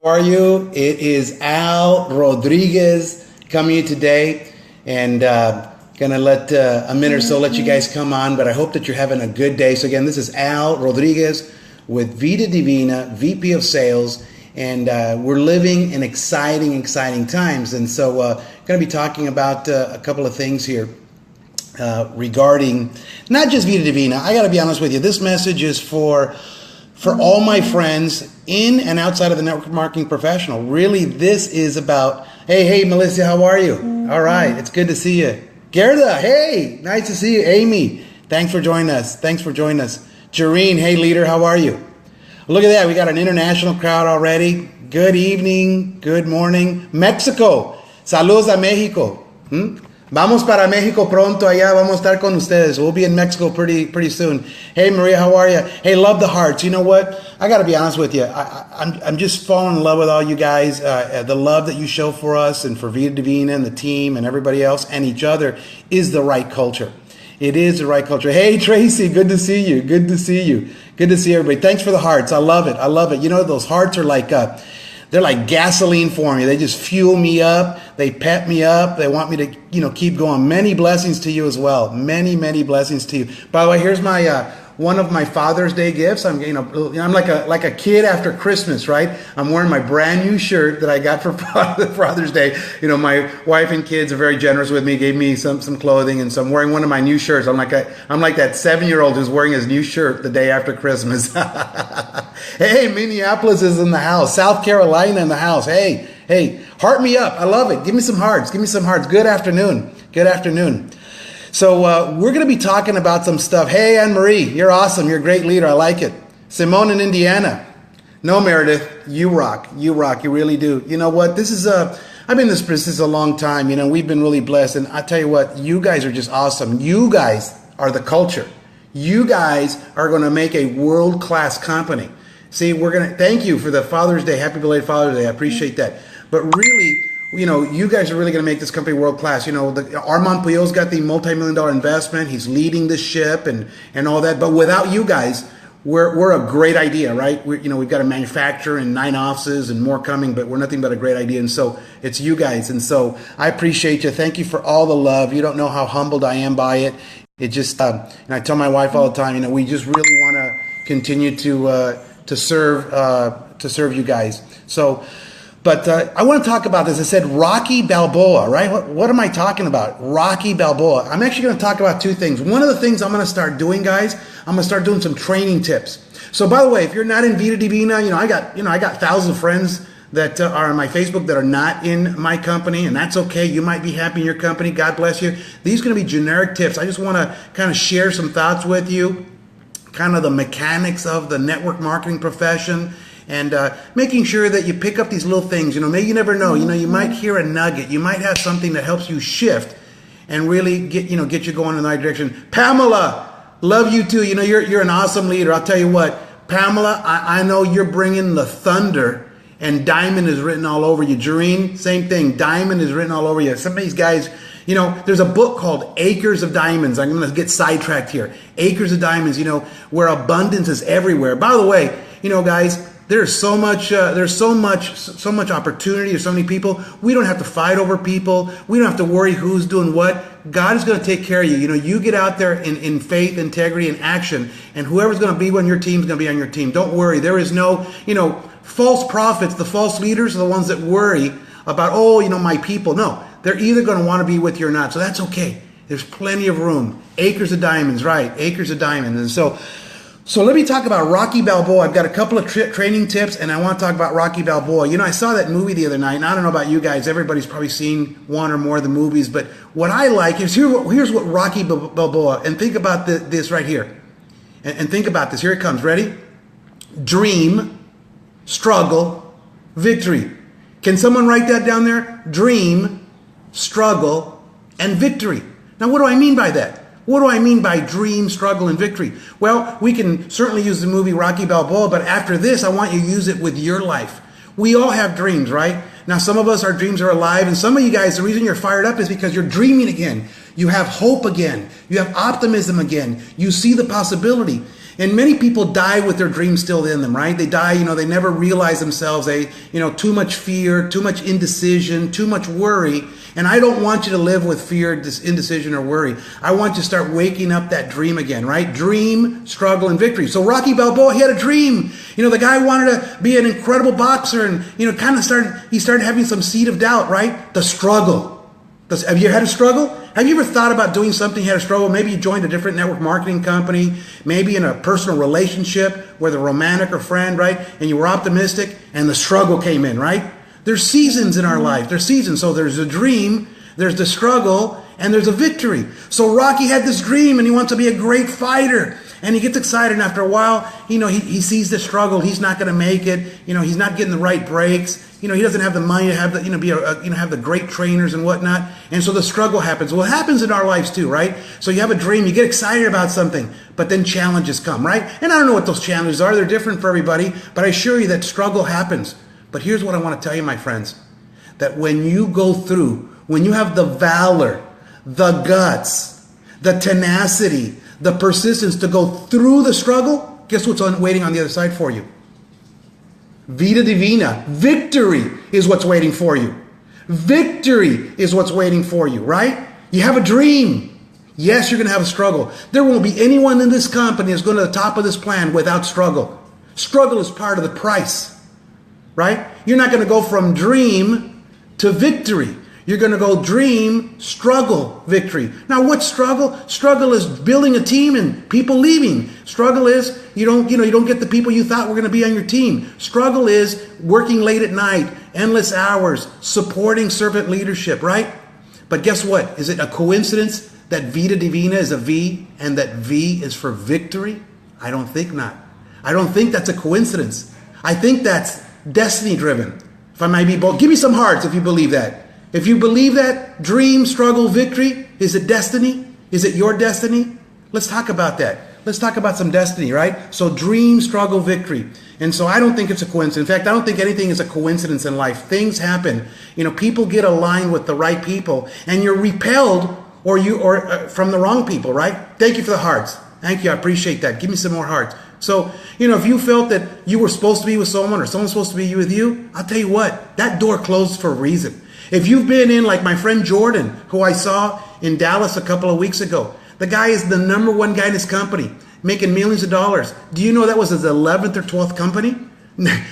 How are you? It is Al Rodriguez coming to you today, and gonna let a minute or so let you guys come on, but I hope that you're having a good day. So again, this is Al Rodriguez with Vida Divina, VP of Sales, and we're living in exciting times. And so gonna be talking about a couple of things here regarding not just Vida Divina. I gotta be honest with you, this message is for all my friends in and outside of the network marketing professional. Really, this is about, hey, Melissa, how are you? All right, it's good to see you. Gerda, hey, nice to see you. Amy, thanks for joining us. Jareen, hey, leader, how are you? Look at that, we got an international crowd already. Good evening, good morning. Mexico, saludos a Mexico. Vamos para Mexico pronto, allá vamos a estar con ustedes. We'll be in Mexico pretty soon. Hey, Maria, how are you? Hey, love the hearts. You know what? I got to be honest with you. I'm just falling in love with all you guys. The love that you show for us and for Vida Divina and the team and everybody else and each other is the right culture. It is the right culture. Hey, Tracy, good to see you. Good to see everybody. Thanks for the hearts. I love it. You know, those hearts are like... they're like gasoline for me. They just fuel me up. They pep me up. They want me to, keep going. Many blessings to you as well. Many blessings to you. By the way, here's my one of my Father's Day gifts. I'm like a kid after Christmas, right? I'm wearing my brand new shirt that I got for Father's Day. You know, my wife and kids are very generous with me. Gave me some clothing, and so I'm wearing one of my new shirts. I'm like that 7-year-old who's wearing his new shirt the day after Christmas. Hey, Minneapolis is in the house. South Carolina in the house. Hey, heart me up. I love it. Give me some hearts. Good afternoon. So we're going to be talking about some stuff. Hey, Anne-Marie, you're awesome. You're a great leader. I like it. Simone in Indiana. No, Meredith, you rock. You really do. You know what? I've been in this business a long time. You know, we've been really blessed. And I tell you what, you guys are just awesome. You guys are the culture. You guys are going to make a world-class company. See, we're going to thank you for the Father's Day. Happy belated Father's Day. I appreciate that. But really, you guys are really going to make this company world class. Armand Puyol's got the multi-million-dollar investment. He's leading the ship and all that. But without you guys, we're a great idea, right? We've got a manufacturer and 9 offices and more coming, but we're nothing but a great idea. And so it's you guys. And so I appreciate you. Thank you for all the love. You don't know how humbled I am by it. It just, and I tell my wife all the time, we just really want to continue to serve you guys. So. But I want to talk about this. I said Rocky Balboa, right? What am I talking about? Rocky Balboa. I'm actually going to talk about 2 things. One of the things I'm going to start doing, guys, I'm going to start doing some training tips. So by the way, if you're not in Vida Divina, I got thousands of friends that are on my Facebook that are not in my company, and that's okay. You might be happy in your company. God bless you. These are going to be generic tips. I just want to kind of share some thoughts with you, kind of the mechanics of the network marketing profession. And making sure that you pick up these little things, maybe you never know, you might hear a nugget, you might have something that helps you shift and really get you going in the right direction. Pamela, love you too. You're an awesome leader. I'll tell you what, Pamela, I know you're bringing the thunder, and diamond is written all over you. Jareen, same thing. Diamond is written all over you. Some of these guys, there's a book called Acres of Diamonds. I'm going to get sidetracked here. Acres of Diamonds, where abundance is everywhere. By the way, guys, there's so much opportunity. There's so many people. We don't have to fight over people. We don't have to worry who's doing what. God is going to take care of you. You get out there in faith, integrity, and action, and whoever's going to be on your team is going to be on your team. Don't worry. There is no, false prophets. The false leaders are the ones that worry about, my people. No, they're either going to want to be with you or not. So that's okay. There's plenty of room. Acres of diamonds, right? Acres of diamonds. And so let me talk about Rocky Balboa. I've got a couple of training tips, and I want to talk about Rocky Balboa. I saw that movie the other night, and I don't know about you guys. Everybody's probably seen one or more of the movies, but what I like is here's what Rocky Balboa, and think about this right here. And think about this. Here it comes. Ready? Dream, struggle, victory. Can someone write that down there? Dream, struggle, and victory. Now, what do I mean by that? What do I mean by dream, struggle, and victory? Well, we can certainly use the movie Rocky Balboa, but after this, I want you to use it with your life. We all have dreams, right? Now, some of us, our dreams are alive, and some of you guys, the reason you're fired up is because you're dreaming again. You have hope again. You have optimism again. You see the possibility. And many people die with their dreams still in them, right? They die, they never realize themselves. They, too much fear, too much indecision, too much worry. And I don't want you to live with fear, indecision, or worry. I want you to start waking up that dream again, right? Dream, struggle, and victory. So Rocky Balboa, he had a dream. The guy wanted to be an incredible boxer, and, he started having some seed of doubt, right? The struggle. Have you had a struggle? Have you ever thought about doing something, you had a struggle? Maybe you joined a different network marketing company, maybe in a personal relationship with a romantic or friend, right? And you were optimistic and the struggle came in, right? There's seasons in our life. There's seasons. So there's a dream, there's the struggle, and there's a victory. So Rocky had this dream and he wants to be a great fighter. And he gets excited, and after a while, he sees the struggle. He's not going to make it. He's not getting the right breaks. He doesn't have the money to have have the great trainers and whatnot. And so the struggle happens. Well, it happens in our lives too, right? So you have a dream, you get excited about something, but then challenges come, right? And I don't know what those challenges are. They're different for everybody, but I assure you that struggle happens. But here's what I want to tell you, my friends, that when you go through, when you have the valor, the guts, the tenacity, the persistence to go through the struggle, guess what's waiting on the other side for you? Vita Divina. Victory is what's waiting for you. Victory is what's waiting for you, right? You have a dream. Yes, you're going to have a struggle. There won't be anyone in this company that's going to the top of this plan without struggle. Struggle is part of the price, right? You're not going to go from dream to victory. You're going to go dream, struggle, victory. Now, what's struggle? Struggle is building a team and people leaving. Struggle is you don't get the people you thought were going to be on your team. Struggle is working late at night, endless hours, supporting servant leadership, right? But guess what? Is it a coincidence that Vita Divina is a V and that V is for victory? I don't think not. I don't think that's a coincidence. I think that's destiny driven. If I might be bold, give me some hearts if you believe that. If you believe that, dream, struggle, victory, is it destiny? Is it your destiny? Let's talk about that. Let's talk about some destiny, right? So dream, struggle, victory. And so I don't think it's a coincidence. In fact, I don't think anything is a coincidence in life. Things happen. People get aligned with the right people and you're repelled or from the wrong people, right? Thank you for the hearts. Thank you. I appreciate that. Give me some more hearts. So, if you felt that you were supposed to be with someone or someone's supposed to be with you, I'll tell you what, that door closed for a reason. If you've been in, like my friend Jordan, who I saw in Dallas a couple of weeks ago, the guy is the number one guy in his company, making millions of dollars. Do you know that was his 11th or 12th company?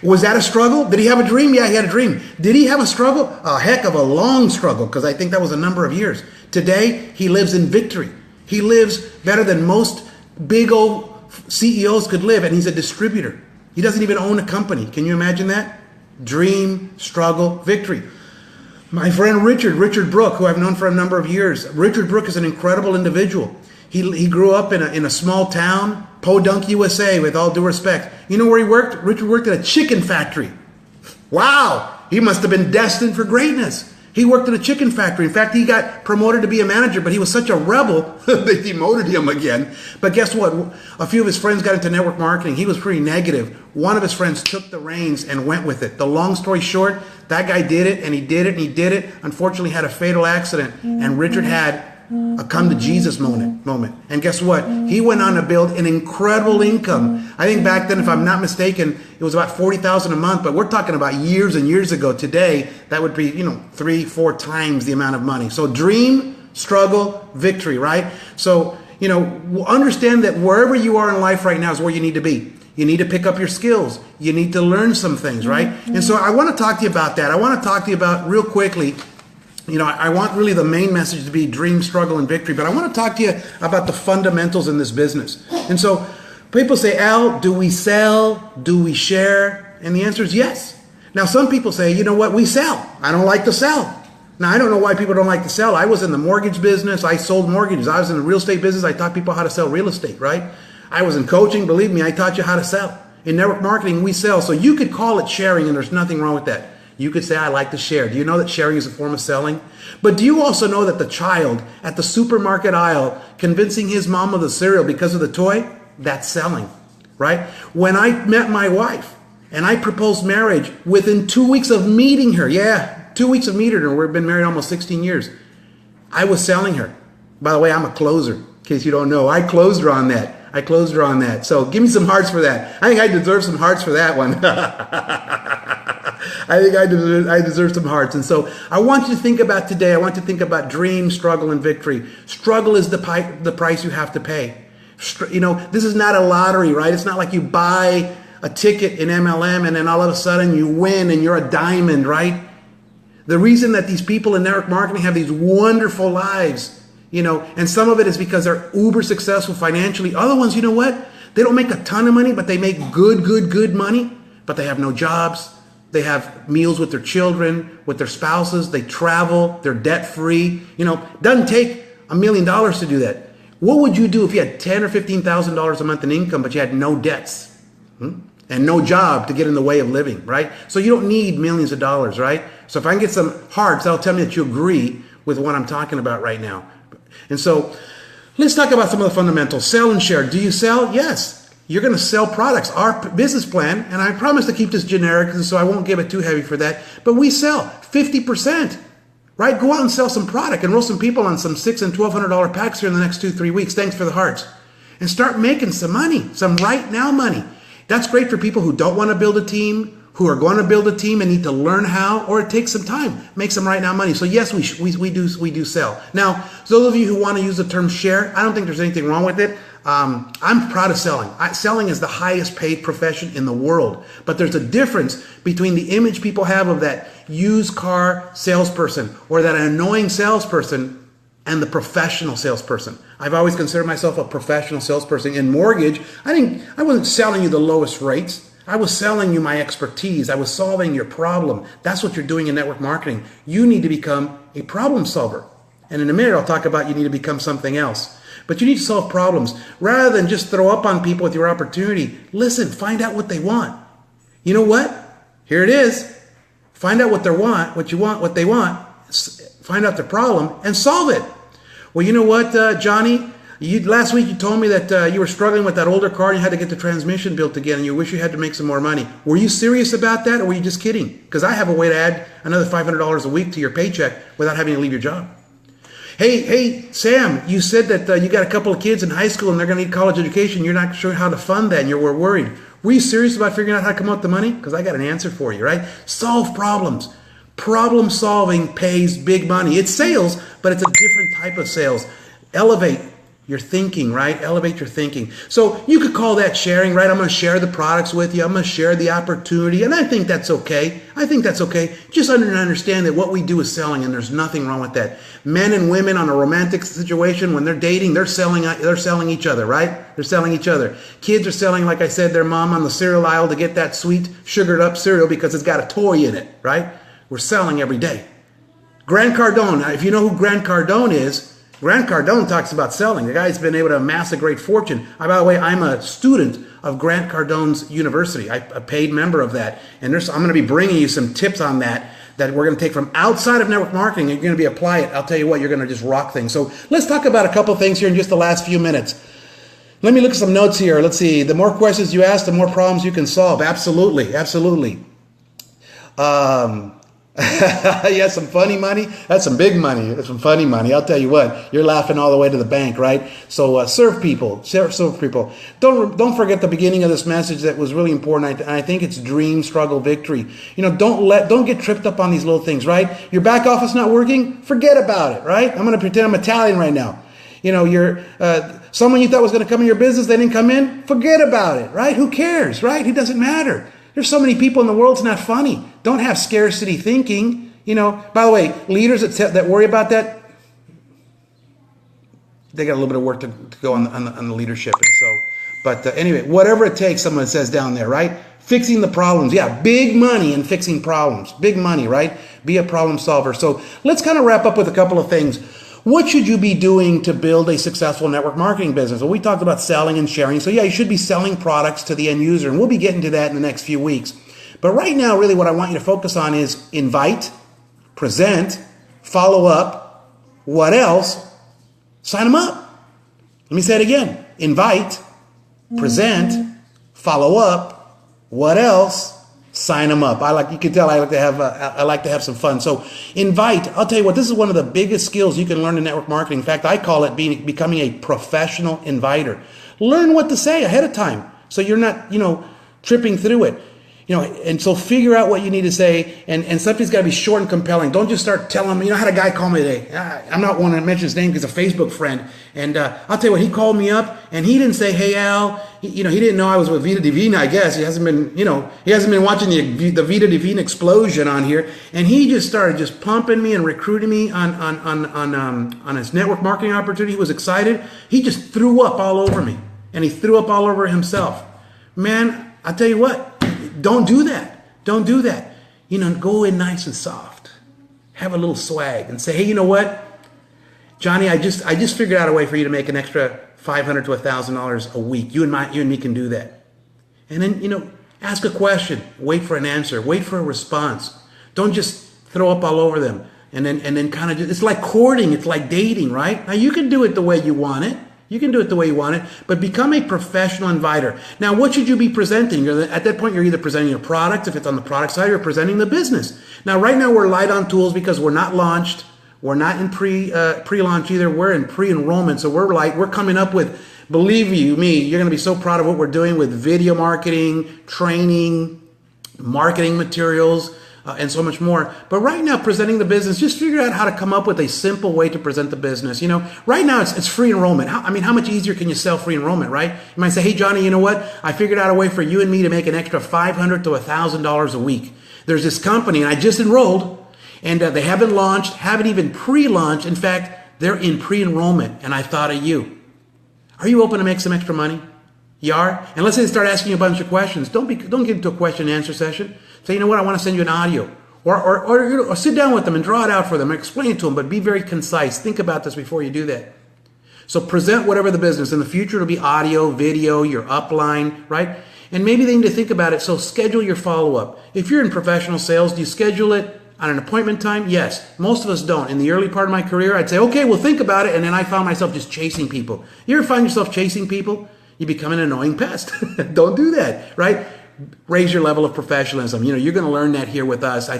Was that a struggle? Did he have a dream? Yeah, he had a dream. Did he have a struggle? A heck of a long struggle, because I think that was a number of years. Today, he lives in victory. He lives better than most big old CEOs could live, and he's a distributor. He doesn't even own a company. Can you imagine that? Dream, struggle, victory. My friend Richard Brook, who I've known for a number of years. Richard Brook is an incredible individual. He grew up in a small town, Podunk, USA, with all due respect. You know where he worked? Richard worked at a chicken factory. Wow, he must have been destined for greatness. He worked at a chicken factory. In fact, he got promoted to be a manager, but he was such a rebel, they demoted him again. But guess what? A few of his friends got into network marketing. He was pretty negative. One of his friends took the reins and went with it. The long story short, that guy did it, and he did it, and he did it. Unfortunately, had a fatal accident, and Richard had a come to Jesus moment. And guess what? He went on to build an incredible income. I think back then, if I'm not mistaken, it was about $40,000 a month, but we're talking about years and years ago. Today, that would be, 3-4 times the amount of money. So dream, struggle, victory, right? So, understand that wherever you are in life right now is where you need to be. You need to pick up your skills. You need to learn some things, right? And so I want to talk to you about that. I want to talk to you about, real quickly, I want really the main message to be dream, struggle, and victory. But I want to talk to you about the fundamentals in this business. And so people say, Al, do we sell? Do we share? And the answer is yes. Now, some people say, you know what? We sell. I don't like to sell. Now, I don't know why people don't like to sell. I was in the mortgage business. I sold mortgages. I was in the real estate business. I taught people how to sell real estate, right? I was in coaching. Believe me, I taught you how to sell. In network marketing, we sell. So you could call it sharing, and there's nothing wrong with that. You could say, I like to share. Do you know that sharing is a form of selling? But do you also know that the child at the supermarket aisle convincing his mom of the cereal because of the toy, that's selling, right? When I met my wife and I proposed marriage, within 2 weeks of meeting her, 2 weeks of meeting her, we've been married almost 16 years, I was selling her. By the way, I'm a closer, in case you don't know. I closed her on that. I closed her on that. So give me some hearts for that. I think I deserve some hearts for that one. I think I deserve some hearts. And so I want you to think about today. I want you to think about dream, struggle, and victory. Struggle is the price you have to pay. You know, this is not a lottery, right? It's not like you buy a ticket in MLM and then all of a sudden you win and you're a diamond, right? The reason that these people in network marketing have these wonderful lives, you know, and some of it is because they're uber successful financially. Other ones, you know what? They don't make a ton of money, but they make good money, but they have no jobs. They have meals with their children, with their spouses. They travel. They're debt free. You know, it doesn't take $1 million to do that. What would you do if you had $10,000 or $15,000 a month in income, but you had no debts and no job to get in the way of living, right? So you don't need millions of dollars, right? So if I can get some hearts, that'll tell me that you agree with what I'm talking about right now. And so let's talk about some of the fundamentals. Sell and share. Do you sell? Yes. You're going to sell products. Our business plan, and I promise to keep this generic, so I won't give it too heavy for that, but we sell 50%. Right? Go out and sell some product. Enroll some people on some $600 and $1,200 packs here in the next 2-3 weeks. Thanks for the hearts. And start making some money, some right now money. That's great for people who don't want to build a team, who are going to build a team and need to learn how, or it takes some time. Make some right now money. So yes, we do sell. Now, those of you who want to use the term share, I don't think there's anything wrong with it. I'm proud of selling. Selling is the highest paid profession in the world. But there's a difference between the image people have of that used car salesperson or that annoying salesperson and the professional salesperson. I've always considered myself a professional salesperson. In mortgage, I wasn't selling you the lowest rates. I was selling you my expertise. I was solving your problem. That's what you're doing in network marketing. You need to become a problem solver. And in a minute, I'll talk about you need to become something else. But you need to solve problems. Rather than just throw up on people with your opportunity, listen, find out what they want. You know what? Here it is. Find out what they want, what they want. Find out the problem and solve it. Well, you know what, Johnny? Last week you told me that you were struggling with that older car and you had to get the transmission built again and you wish you had to make some more money. Were you serious about that or were you just kidding? Because I have a way to add another $500 a week to your paycheck without having to leave your job. Hey, Sam, you said that you got a couple of kids in high school and they're going to need college education. You're not sure how to fund that and you were worried. Were you serious about figuring out how to come up with the money? Because I got an answer for you, right? Solve problems. Problem solving pays big money. It's sales, but it's a different type of sales. Elevate your thinking, right? Elevate your thinking. So you could call that sharing, right? I'm going to share the products with you. I'm going to share the opportunity. And I think that's okay. Just understand that what we do is selling and there's nothing wrong with that. Men and women on a romantic situation, when they're dating, they're selling each other, right? They're selling each other. Kids are selling, like I said, their mom on the cereal aisle to get that sweet sugared up cereal because it's got a toy in it, right? We're selling every day. Grant Cardone, if you know who Grant Cardone is, Grant Cardone talks about selling. The guy's been able to amass a great fortune. By the way, I'm a student of Grant Cardone's university. I'm a paid member of that. And I'm going to be bringing you some tips on that we're going to take from outside of network marketing. You're going to apply it. I'll tell you what, you're going to just rock things. So let's talk about a couple things here in just the last few minutes. Let me look at some notes here. Let's see. The more questions you ask, the more problems you can solve. Absolutely. Yeah, some funny money. That's some big money. That's some funny money. I'll tell you what, you're laughing all the way to the bank, right? So serve people. Serve people. Don't forget the beginning of this message that was really important. And I think it's dream, struggle, victory. You know, don't get tripped up on these little things, right? Your back office not working? Forget about it, right? I'm going to pretend I'm Italian right now. You know, you're someone you thought was going to come in your business, they didn't come in. Forget about it, right? Who cares, right? It doesn't matter. There's so many people in the world, it's not funny. Don't have scarcity thinking. You know, by the way, leaders that worry about that, they got a little bit of work to go on the leadership. And so, but anyway, whatever it takes, someone says down there, right? Fixing the problems. Yeah, big money in fixing problems. Big money, right? Be a problem solver. So let's kind of wrap up with a couple of things. What should you be doing to build a successful network marketing business? Well, we talked about selling and sharing. So yeah, you should be selling products to the end user. And we'll be getting to that in the next few weeks. But right now, really what I want you to focus on is invite, present, follow up. What else? Sign them up. Let me say it again. Invite, present, follow up. What else? Sign them up. You can tell I like to have some fun. So invite. I'll tell you what, this is one of the biggest skills you can learn in network marketing. In fact, I call it becoming a professional inviter. Learn what to say ahead of time so you're not, tripping through it. And so figure out what you need to say, and something's got to be short and compelling. Don't just start telling them. I had a guy call me today. I'm not want to mention his name because it's a Facebook friend. And I'll tell you what, he called me up and he didn't say, "Hey Al," he didn't know I was with Vita Divina. I guess he hasn't been watching the Vita Divina explosion on here, and he just started just pumping me and recruiting me on his network marketing opportunity. He was excited. He just threw up all over me, and he threw up all over himself. Man, I tell you what. Don't do that. Don't do that. Go in nice and soft. Have a little swag and say, "Hey, you know what, Johnny? I just figured out a way for you to make an extra $500 to $1,000 a week. You and me can do that." And then ask a question. Wait for an answer. Wait for a response. Don't just throw up all over them. And then kind of it's like courting. It's like dating, right? Now you can do it the way you want it. You can do it the way you want it, but become a professional inviter. Now, what should you be presenting? At that point, you're either presenting your product, if it's on the product side, or presenting the business. Now, right now, we're light on tools because we're not launched. We're not in pre-launch either. We're in pre-enrollment, so we're light. We're coming up with, believe you me, you're going to be so proud of what we're doing with video marketing, training, marketing materials, and so much more. But right now, presenting the business, just figure out how to come up with a simple way to present the business. Right now it's free enrollment. How much easier can you sell free enrollment, right? You might say, "Hey, Johnny, you know what? I figured out a way for you and me to make an extra $500 to $1,000 a week. There's this company, and I just enrolled, and they haven't launched, haven't even pre-launched. In fact, they're in pre-enrollment, and I thought of you. Are you open to make some extra money?" You are? And let's say they start asking you a bunch of questions. Don't get into a question and answer session. Say, "You know what, I want to send you an audio." Or sit down with them and draw it out for them and explain it to them, but be very concise. Think about this before you do that. So present whatever the business. In the future, it'll be audio, video, your upline, right? And maybe they need to think about it. So schedule your follow-up. If you're in professional sales, do you schedule it on an appointment time? Yes. Most of us don't. In the early part of my career, I'd say, "Okay, well, think about it." And then I found myself just chasing people. You ever find yourself chasing people? You become an annoying pest. Don't do that, right? Raise your level of professionalism. You're going to learn that here with us.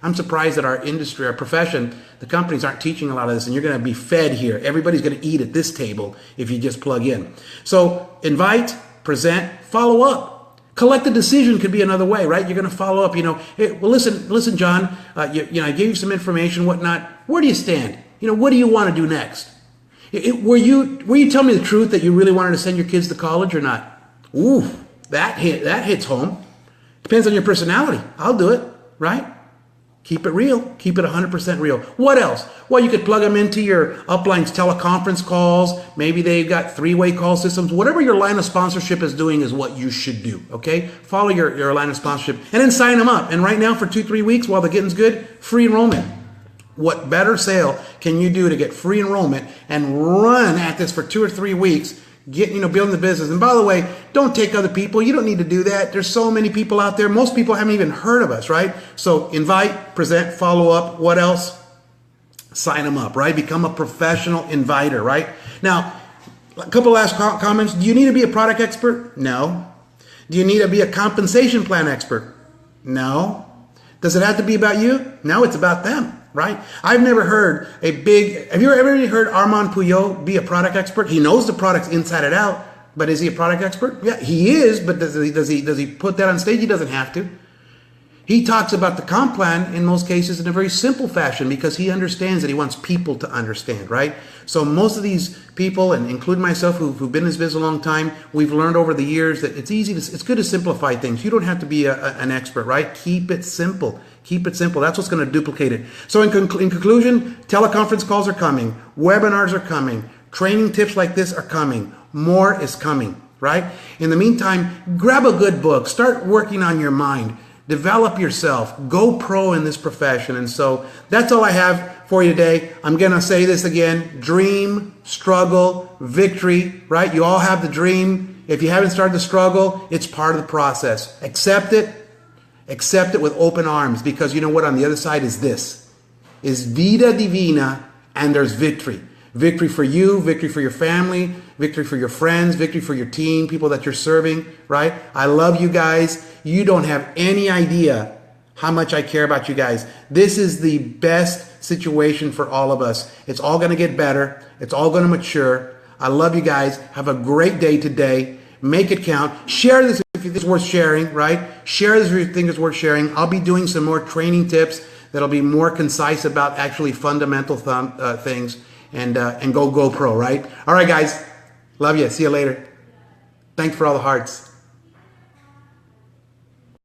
I'm surprised that our industry, our profession, the companies aren't teaching a lot of this, and you're going to be fed here. Everybody's going to eat at this table if you just plug in. So invite, present, follow up. Collective decision could be another way, right? You're going to follow up. "Hey, well, listen, John. I gave you some information, whatnot. Where do you stand? What do you want to do next? Were you telling me the truth that you really wanted to send your kids to college or not?" Ooh, that hits home. Depends on your personality. I'll do it, right? Keep it real. Keep it 100% real. What else? Well, you could plug them into your upline's teleconference calls. Maybe they've got three-way call systems. Whatever your line of sponsorship is doing is what you should do, okay? Follow your line of sponsorship and then sign them up. And right now for 2-3 weeks while the getting's good, free enrollment. What better sale can you do to get free enrollment and run at this for 2 or 3 weeks, building the business? And by the way, don't take other people. You don't need to do that. There's so many people out there. Most people haven't even heard of us, right? So invite, present, follow up. What else? Sign them up, right? Become a professional inviter, right? Now, a couple last comments. Do you need to be a product expert? No. Do you need to be a compensation plan expert? No. Does it have to be about you? No, it's about them. Right? I've never heard have you ever heard Armand Puyol be a product expert? He knows the products inside and out, but is he a product expert? Yeah, he is, but does he put that on stage? He doesn't have to. He talks about the comp plan in most cases in a very simple fashion because he understands that he wants people to understand, right? So most of these people, and including myself who've been in this business a long time, we've learned over the years that it's good to simplify things. You don't have to be an expert, right? Keep it simple. Keep it simple. That's what's going to duplicate it. So in conclusion, teleconference calls are coming. Webinars are coming. Training tips like this are coming. More is coming, right? In the meantime, grab a good book. Start working on your mind. Develop yourself. Go pro in this profession. And so that's all I have for you today. I'm going to say this again. Dream, struggle, victory, right? You all have the dream. If you haven't started the struggle, it's part of the process. Accept it. Accept it with open arms, because you know what? On the other side is this. Is Vida Divina, and there's victory. Victory for you, victory for your family, victory for your friends, victory for your team, people that you're serving, right? I love you guys. You don't have any idea how much I care about you guys. This is the best situation for all of us. It's all going to get better. It's all going to mature. I love you guys. Have a great day today. Make it count. Share this if you think it's worth sharing, right? Share this if you think it's worth sharing. I'll be doing some more training tips that'll be more concise about actually fundamental things, and go pro, right? All right, guys. Love you. See you later. Thanks for all the hearts.